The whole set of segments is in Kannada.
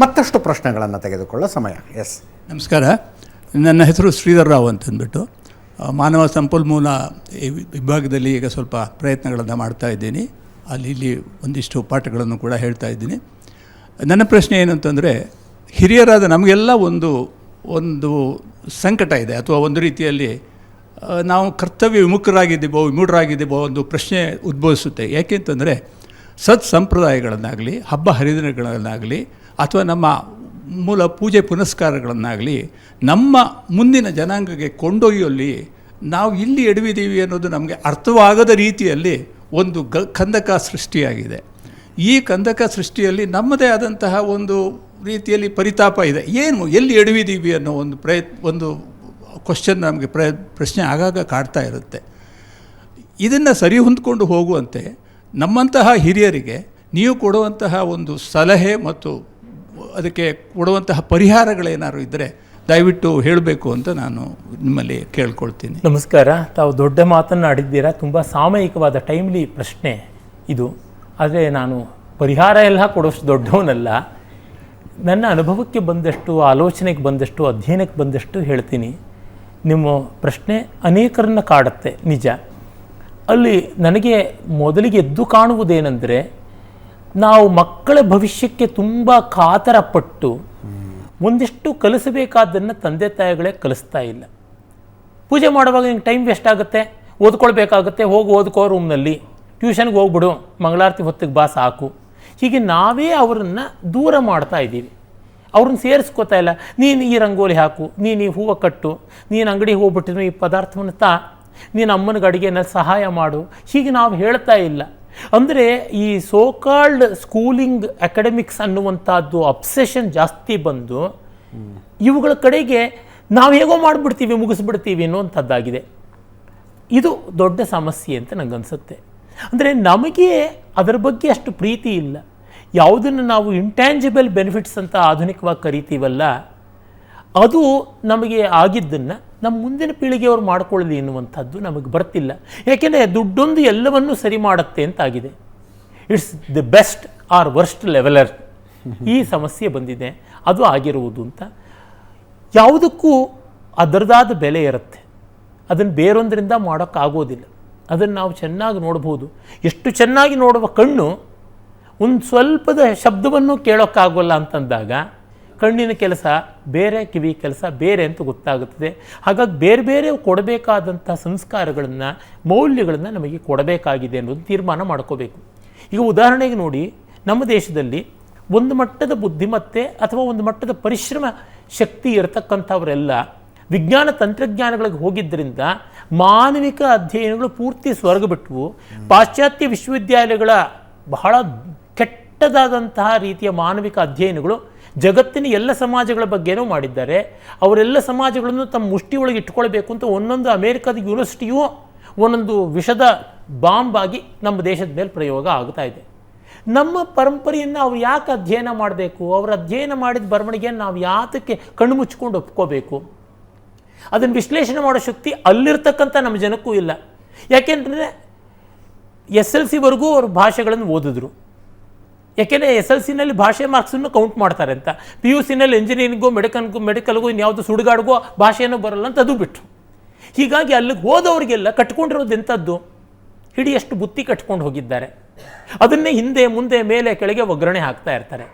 ಮತ್ತಷ್ಟು ಪ್ರಶ್ನೆಗಳನ್ನು ತೆಗೆದುಕೊಳ್ಳೋ ಸಮಯ. ಎಸ್, ನಮಸ್ಕಾರ. ನನ್ನ ಹೆಸರು ಶ್ರೀಧರ್ ರಾವ್ ಅಂತಂದ್ಬಿಟ್ಟು ಮಾನವ ಸಂಪನ್ಮೂಲ ವಿಭಾಗದಲ್ಲಿ ಈಗ ಸ್ವಲ್ಪ ಪ್ರಯತ್ನಗಳನ್ನು ಮಾಡ್ತಾ ಇದ್ದೀನಿ. ಇಲ್ಲಿ ಒಂದಿಷ್ಟು ಪಾಠಗಳನ್ನು ಕೂಡ ಹೇಳ್ತಾ ಇದ್ದೀನಿ. ನನ್ನ ಪ್ರಶ್ನೆ ಏನು ಅಂತಂದರೆ, ಹಿರಿಯರಾದ ನಮಗೆಲ್ಲ ಒಂದು ಸಂಕಟ ಇದೆ, ಅಥವಾ ಒಂದು ರೀತಿಯಲ್ಲಿ ನಾವು ಕರ್ತವ್ಯ ವಿಮೂಢರಾಗಿದ್ದೀವೋ ಒಂದು ಪ್ರಶ್ನೆ ಉದ್ಭವಿಸುತ್ತೆ. ಯಾಕೆಂತಂದರೆ ಸಂಪ್ರದಾಯಗಳನ್ನಾಗಲಿ, ಹಬ್ಬ ಹರಿದಿನಗಳನ್ನಾಗಲಿ, ಅಥವಾ ನಮ್ಮ ಮೂಲ ಪೂಜೆ ಪುನಸ್ಕಾರಗಳನ್ನಾಗಲಿ ನಮ್ಮ ಮುಂದಿನ ಜನಾಂಗಕ್ಕೆ ಕೊಂಡೊಯ್ಯುವಲ್ಲಿ ನಾವು ಇಲ್ಲಿ ಎಡವಿದ್ದೀವಿ ಅನ್ನೋದು ನಮಗೆ ಅರ್ಥವಾಗದ ರೀತಿಯಲ್ಲಿ ಒಂದು ಕಂದಕ ಸೃಷ್ಟಿಯಾಗಿದೆ. ಈ ಕಂದಕ ಸೃಷ್ಟಿಯಲ್ಲಿ ನಮ್ಮದೇ ಆದಂತಹ ಒಂದು ರೀತಿಯಲ್ಲಿ ಪರಿತಾಪ ಇದೆ. ಎಲ್ಲಿ ಎಡವಿದ್ದೀವಿ ಅನ್ನೋ ಒಂದು ಕ್ವಶನ್ ನಮಗೆ ಪ್ರಶ್ನೆ ಆಗಾಗ ಕಾಡ್ತಾ ಇರುತ್ತೆ. ಇದನ್ನು ಸರಿ ಹೊಂದ್ಕೊಂಡು ಹೋಗುವಂತೆ ನಮ್ಮಂತಹ ಹಿರಿಯರಿಗೆ ನೀವು ಕೊಡುವಂತಹ ಒಂದು ಸಲಹೆ ಮತ್ತು ಅದಕ್ಕೆ ಕೊಡುವಂತಹ ಪರಿಹಾರಗಳೇನಾದ್ರು ಇದ್ದರೆ ದಯವಿಟ್ಟು ಹೇಳಬೇಕು ಅಂತ ನಾನು ನಿಮ್ಮಲ್ಲಿ ಕೇಳ್ಕೊಳ್ತೀನಿ. ನಮಸ್ಕಾರ. ತಾವು ದೊಡ್ಡ ಮಾತನ್ನು ಆಡಿದ್ದೀರಾ. ತುಂಬ ಸಾಮಯಿಕವಾದ ಟೈಮ್ಲಿ ಪ್ರಶ್ನೆ ಇದು. ಆದರೆ ನಾನು ಪರಿಹಾರ ಎಲ್ಲ ಕೊಡೋಷ್ಟು ದೊಡ್ಡವನಲ್ಲ. ನನ್ನ ಅನುಭವಕ್ಕೆ ಬಂದಷ್ಟು, ಆಲೋಚನೆಗೆ ಬಂದಷ್ಟು, ಅಧ್ಯಯನಕ್ಕೆ ಬಂದಷ್ಟು ಹೇಳ್ತೀನಿ. ನಿಮ್ಮ ಪ್ರಶ್ನೆ ಅನೇಕರನ್ನು ಕಾಡುತ್ತೆ, ನಿಜ. ಅಲ್ಲಿ ನನಗೆ ಮೊದಲಿಗೆ ಎದ್ದು ಕಾಣುವುದೇನೆಂದರೆ, ನಾವು ಮಕ್ಕಳ ಭವಿಷ್ಯಕ್ಕೆ ತುಂಬ ಕಾತರಪಟ್ಟು ಒಂದಿಷ್ಟು ಕಲಿಸಬೇಕಾದ್ದನ್ನು ತಂದೆ ತಾಯಿಗಳೇ ಕಲಿಸ್ತಾ ಇಲ್ಲ. ಪೂಜೆ ಮಾಡುವಾಗ ನಿಂಗೆ ಟೈಮ್ ವೇಸ್ಟ್ ಆಗುತ್ತೆ, ಓದ್ಕೊಳ್ಬೇಕಾಗುತ್ತೆ, ಹೋಗಿ ಓದ್ಕೋ ರೂಮ್ನಲ್ಲಿ, ಟ್ಯೂಷನ್ಗೆ ಹೋಗ್ಬಿಡು, ಮಂಗಳಾರತಿ ಹೊತ್ತಿಗೆ ಬಾ ಸಾಕು. ಹೀಗೆ ನಾವೇ ಅವರನ್ನು ದೂರ ಮಾಡ್ತಾ ಇದ್ದೀವಿ, ಅವ್ರನ್ನ ಸೇರಿಸ್ಕೋತಾ ಇಲ್ಲ. ನೀನು ಈ ರಂಗೋಲಿ ಹಾಕು, ನೀನು ಈ ಹೂವು ಕಟ್ಟು, ನೀನು ಅಂಗಡಿಗೆ ಹೋಗ್ಬಿಟ್ಟಿದ್ರು ಈ ಪದಾರ್ಥವನ್ನು ನೀನು ಅಮ್ಮನಿಗೆ ಅಡುಗೆನಲ್ಲಿ ಸಹಾಯ ಮಾಡು, ಹೀಗೆ ನಾವು ಹೇಳ್ತಾ ಇಲ್ಲ. ಅಂದರೆ ಈ ಸೋಕಾಲ್ಡ್ ಸ್ಕೂಲಿಂಗ್ ಅಕಾಡೆಮಿಕ್ಸ್ ಅನ್ನುವಂಥದ್ದು ಅಬ್ಸೆಷನ್ ಜಾಸ್ತಿ ಬಂದು ಇವುಗಳ ಕಡೆಗೆ ನಾವು ಹೇಗೋ ಮಾಡಿಬಿಡ್ತೀವಿ, ಮುಗಿಸ್ಬಿಡ್ತೀವಿ ಅನ್ನುವಂಥದ್ದಾಗಿದೆ. ಇದು ದೊಡ್ಡ ಸಮಸ್ಯೆ ಅಂತ ನನಗನ್ಸುತ್ತೆ. ಅಂದರೆ ನಮಗೆ ಅದರ ಬಗ್ಗೆ ಅಷ್ಟು ಪ್ರೀತಿ ಇಲ್ಲ. ಯಾವುದನ್ನು ನಾವು ಇಂಟ್ಯಾಂಜಿಬಲ್ ಬೆನಿಫಿಟ್ಸ್ ಅಂತ ಆಧುನಿಕವಾಗಿ ಕರಿತೀವಲ್ಲ, ಅದು ನಮಗೆ ಆಗಿದ್ದನ್ನು ನಮ್ಮ ಮುಂದಿನ ಪೀಳಿಗೆಯವರು ಮಾಡ್ಕೊಳ್ಳಿ ಎನ್ನುವಂಥದ್ದು ನಮಗೆ ಬರ್ತಿಲ್ಲ. ಯಾಕೆಂದರೆ ದುಡ್ಡೊಂದು ಎಲ್ಲವನ್ನೂ ಸರಿ ಮಾಡುತ್ತೆ ಅಂತಾಗಿದೆ. It's the best or worst leveller. ಈ ಸಮಸ್ಯೆ ಬಂದಿದೆ, ಅದು ಆಗಿರುವುದು ಅಂತ. ಯಾವುದಕ್ಕೂ ಅದರದಾದ ಬೆಲೆ ಇರುತ್ತೆ, ಅದನ್ನು ಬೇರೊಂದರಿಂದ ಮಾಡೋಕ್ಕಾಗೋದಿಲ್ಲ. ಅದನ್ನು ನಾವು ಚೆನ್ನಾಗಿ ನೋಡ್ಬೋದು. ಎಷ್ಟು ಚೆನ್ನಾಗಿ ನೋಡುವ ಕಣ್ಣು ಒಂದು ಸ್ವಲ್ಪದ ಶಬ್ದವನ್ನು ಕೇಳೋಕ್ಕಾಗೋಲ್ಲ ಅಂತಂದಾಗ ಕಣ್ಣಿನ ಕೆಲಸ ಬೇರೆ, ಕಿವಿ ಕೆಲಸ ಬೇರೆ ಅಂತ ಗೊತ್ತಾಗುತ್ತದೆ. ಹಾಗಾಗಿ ಬೇರೆ ಬೇರೆ ಕೊಡಬೇಕಾದಂಥ ಸಂಸ್ಕಾರಗಳನ್ನು, ಮೌಲ್ಯಗಳನ್ನು ನಮಗೆ ಕೊಡಬೇಕಾಗಿದೆ ಅನ್ನೋದು ತೀರ್ಮಾನ ಮಾಡ್ಕೋಬೇಕು. ಈಗ ಉದಾಹರಣೆಗೆ ನೋಡಿ, ನಮ್ಮ ದೇಶದಲ್ಲಿ ಒಂದು ಮಟ್ಟದ ಬುದ್ಧಿಮತ್ತೆ ಅಥವಾ ಒಂದು ಮಟ್ಟದ ಪರಿಶ್ರಮ ಶಕ್ತಿ ಇರತಕ್ಕಂಥವರೆಲ್ಲ ವಿಜ್ಞಾನ ತಂತ್ರಜ್ಞಾನಗಳಿಗೆ ಹೋಗಿದ್ದರಿಂದ ಮಾನವಿಕ ಅಧ್ಯಯನಗಳು ಪೂರ್ತಿ ಸ್ವರ್ಗ ಬಿಟ್ಟವು. ಪಾಶ್ಚಾತ್ಯ ವಿಶ್ವವಿದ್ಯಾಲಯಗಳ ಬಹಳ ಕೆಟ್ಟದಾದಂತಹ ರೀತಿಯ ಮಾನವಿಕ ಅಧ್ಯಯನಗಳು ಜಗತ್ತಿನ ಎಲ್ಲ ಸಮಾಜಗಳ ಬಗ್ಗೆನೂ ಮಾಡಿದ್ದಾರೆ. ಅವರೆಲ್ಲ ಸಮಾಜಗಳನ್ನು ತಮ್ಮ ಮುಷ್ಟಿಯೊಳಗೆ ಇಟ್ಕೊಳ್ಬೇಕು ಅಂತ ಒಂದೊಂದು ಅಮೇರಿಕಾದ ಯೂನಿವರ್ಸಿಟಿಯೂ ಒಂದೊಂದು ವಿಷದ ಬಾಂಬ್ ಆಗಿ ನಮ್ಮ ದೇಶದ ಮೇಲೆ ಪ್ರಯೋಗ ಆಗ್ತಾ ಇದೆ. ನಮ್ಮ ಪರಂಪರೆಯನ್ನು ಅವ್ರು ಯಾಕೆ ಅಧ್ಯಯನ ಮಾಡಬೇಕು? ಅವರು ಅಧ್ಯಯನ ಮಾಡಿದ ಬರವಣಿಗೆಯನ್ನು ನಾವು ಯಾತಕ್ಕೆ ಕಣ್ಣು ಮುಚ್ಕೊಂಡು ಒಪ್ಕೋಬೇಕು? ಅದನ್ನು ವಿಶ್ಲೇಷಣೆ ಮಾಡೋ ಶಕ್ತಿ ಅಲ್ಲಿರ್ತಕ್ಕಂಥ ನಮ್ಮ ಜನಕ್ಕೂ ಇಲ್ಲ. ಯಾಕೆಂದರೆ SLC-ವರೆಗೂ ಅವರು ಭಾಷೆಗಳನ್ನು ಓದಿದ್ರು. ಯಾಕೆಂದರೆ SLC-ನಲ್ಲಿ ಭಾಷೆ ಮಾರ್ಕ್ಸನ್ನು ಕೌಂಟ್ ಮಾಡ್ತಾರೆ ಅಂತ. PUC-ನಲ್ಲಿ ಇಂಜಿನಿಯರಿಂಗು, ಮೆಡಿಕಲ್ಗೂ ಇನ್ಯಾವುದು ಸುಡುಗಾಡ್ಗೋ ಭಾಷೆನೂ ಬರಲ್ಲ ಅಂತ ಅದು ಬಿಟ್ಟರು. ಹೀಗಾಗಿ ಅಲ್ಲಿಗೆ ಹೋದವರಿಗೆಲ್ಲ ಕಟ್ಕೊಂಡಿರೋದು ಎಂಥದ್ದು? ಹಿಡಿಯಷ್ಟು ಬುತ್ತಿ ಕಟ್ಕೊಂಡು ಹೋಗಿದ್ದಾರೆ. ಅದನ್ನೇ ಹಿಂದೆ ಮುಂದೆ ಮೇಲೆ ಕೆಳಗೆ ಒಗ್ಗರಣೆ ಹಾಕ್ತಾ ಇರ್ತಾರೆ.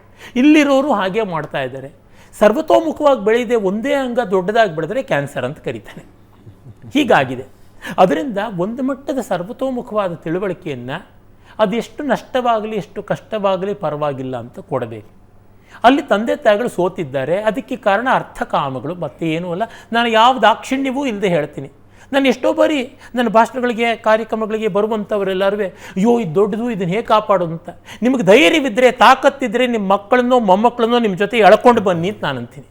ಇಲ್ಲಿರೋರು ಹಾಗೆ ಮಾಡ್ತಾ ಇದ್ದಾರೆ. ಸರ್ವತೋಮುಖವಾಗಿ ಬೆಳೆಯದೆ ಒಂದೇ ಅಂಗ ದೊಡ್ಡದಾಗಿ ಬೆಳೆದರೆ ಕ್ಯಾನ್ಸರ್ ಅಂತ ಕರೀತಾನೆ. ಹೀಗಾಗಿದೆ. ಅದರಿಂದ ಒಂದು ಮಟ್ಟದ ಸರ್ವತೋಮುಖವಾದ ತಿಳುವಳಿಕೆಯನ್ನು ಅದು ಎಷ್ಟು ನಷ್ಟವಾಗಲಿ, ಎಷ್ಟು ಕಷ್ಟವಾಗಲಿ ಪರವಾಗಿಲ್ಲ ಅಂತ ಕೊಡಬೇಕು. ಅಲ್ಲಿ ತಂದೆ ತಾಯಿಗಳು ಸೋತಿದ್ದಾರೆ. ಅದಕ್ಕೆ ಕಾರಣ ಅರ್ಥಕಾಮಗಳು, ಮತ್ತೆ ಏನೂ ಅಲ್ಲ. ನಾನು ಯಾವ ದಾಕ್ಷಿಣ್ಯವೂ ಇಲ್ಲದೆ ಹೇಳ್ತೀನಿ. ನಾನು ಎಷ್ಟೋ ಬಾರಿ ನನ್ನ ಭಾಷಣಗಳಿಗೆ, ಕಾರ್ಯಕ್ರಮಗಳಿಗೆ ಬರುವಂಥವರೆಲ್ಲರೂ ಅಯ್ಯೋ ಇದು ದೊಡ್ಡದು, ಇದನ್ನು ಹೇಗೆ ಕಾಪಾಡೋದು ಅಂತ. ನಿಮಗೆ ಧೈರ್ಯವಿದ್ದರೆ, ತಾಕತ್ತಿದ್ದರೆ ನಿಮ್ಮ ಮಕ್ಕಳನ್ನೋ ಮೊಮ್ಮಕ್ಕಳನ್ನೋ ನಿಮ್ಮ ಜೊತೆ ಎಳ್ಕೊಂಡು ಬನ್ನಿ ಅಂತ ನಾನು ಅಂತೀನಿ.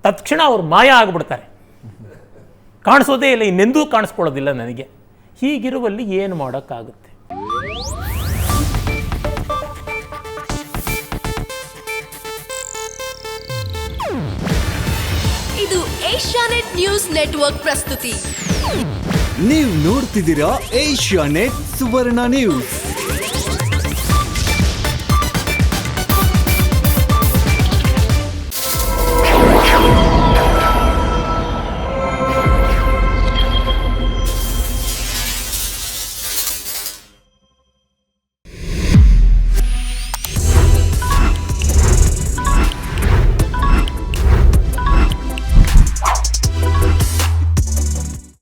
ತತ್ಕ್ಷಣ ಅವ್ರು ಮಾಯ ಆಗಿಬಿಡ್ತಾರೆ, ಕಾಣಿಸೋದೇ ಇಲ್ಲ, ಇನ್ನೆಂದೂ ಕಾಣಿಸ್ಕೊಳ್ಳೋದಿಲ್ಲ ನನಗೆ. ಹೀಗಿರುವಲ್ಲಿ ಏನು ಮಾಡೋಕ್ಕಾಗುತ್ತೆ? ಇದು ಏಷ್ಯಾನೆಟ್ ನ್ಯೂಸ್ ನೆಟ್ವರ್ಕ್ ಪ್ರಸ್ತುತಿ. ನೀವು ನೋಡ್ತಿದ್ದೀರಾ ಏಷ್ಯಾನೆಟ್ ಸುವರ್ಣ ನ್ಯೂಸ್.